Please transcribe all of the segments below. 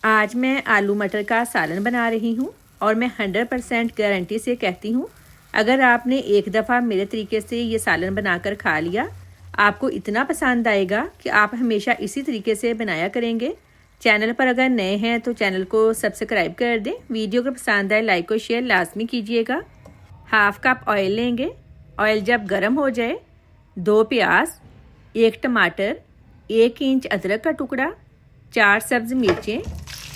आज मैं आलू मटर का सालन बना रही हूँ और मैं 100% गारंटी से कहती हूँ, अगर आपने एक दफ़ा मेरे तरीके से ये सालन बनाकर खा लिया, आपको इतना पसंद आएगा कि आप हमेशा इसी तरीके से बनाया करेंगे। चैनल पर अगर नए हैं तो चैनल को सब्सक्राइब कर दें। वीडियो अगर पसंद आए लाइक और शेयर लाजमी कीजिएगा। हाफ़ कप ऑयल लेंगे। ऑयल जब गर्म हो जाए 2 प्याज, 1 टमाटर, 1 इंच अदरक का टुकड़ा, 4 सब्ज़ मिर्चें,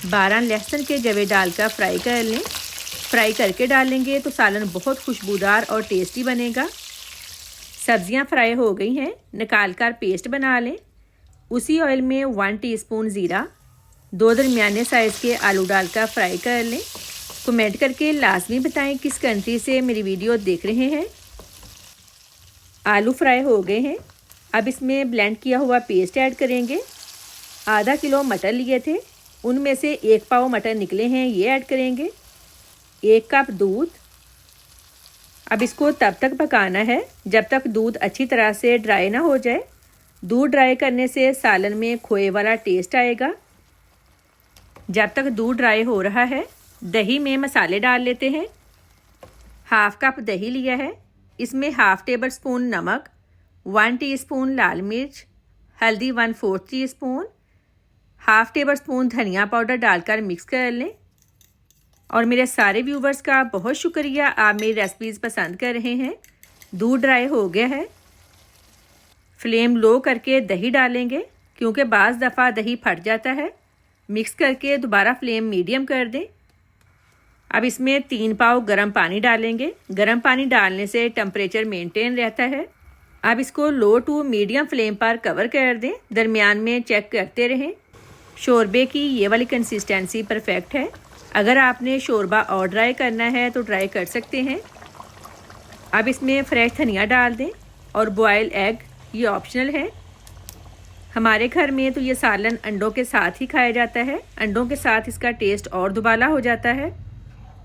12 लहसुन के जवे डालकर फ्राई कर लें। फ्राई करके डालेंगे तो सालन बहुत खुशबूदार और टेस्टी बनेगा। सब्जियां फ्राई हो गई हैं, निकाल कर पेस्ट बना लें। उसी ऑयल में 1 टीस्पून ज़ीरा, 2 दरमियाने साइज़ के आलू डालकर फ्राई कर लें। कमेंट करके लाजमी बताएं किस कंट्री से मेरी वीडियो देख रहे हैं। आलू फ्राई हो गए हैं, अब इसमें ब्लेंड किया हुआ पेस्ट ऐड करेंगे। आधा किलो मटर लिए थे, उनमें से 1 पाव मटर निकले हैं, ये ऐड करेंगे। 1 कप दूध। अब इसको तब तक पकाना है जब तक दूध अच्छी तरह से ड्राई ना हो जाए। दूध ड्राई करने से सालन में खोए वाला टेस्ट आएगा। जब तक दूध ड्राई हो रहा है, दही में मसाले डाल लेते हैं। हाफ़ कप दही लिया है, इसमें हाफ़ टेबल स्पून नमक, 1 टीस्पून लाल मिर्च, हल्दी 1/4 टीस्पून, हाफ़ टेबल स्पून धनिया पाउडर डालकर मिक्स कर लें। और मेरे सारे व्यूवर्स का बहुत शुक्रिया, आप मेरी रेसिपीज़ पसंद कर रहे हैं। दूध ड्राई हो गया है, फ्लेम लो करके दही डालेंगे क्योंकि बाज़ दफ़ा दही फट जाता है। मिक्स करके दोबारा फ्लेम मीडियम कर दें। अब इसमें 3 पाव गर्म पानी डालेंगे। गर्म पानी डालने से टेम्परेचर मेंटेन रहता है। अब इसको लो टू मीडियम फ्लेम पर कवर कर दें, दरमियान में चेक करते रहें। शोरबे की ये वाली कंसिस्टेंसी परफेक्ट है। अगर आपने शोरबा और ड्राई करना है तो ड्राई कर सकते हैं। अब इसमें फ्रेश धनिया डाल दें और बॉयल एग, ये ऑप्शनल है। हमारे घर में तो ये सालन अंडों के साथ ही खाया जाता है। अंडों के साथ इसका टेस्ट और दुबाला हो जाता है।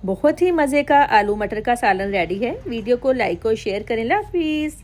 बहुत ही मज़े का आलू मटर का सालन रेडी है। वीडियो को लाइक और शेयर करें। अल्लाह हाफिज़।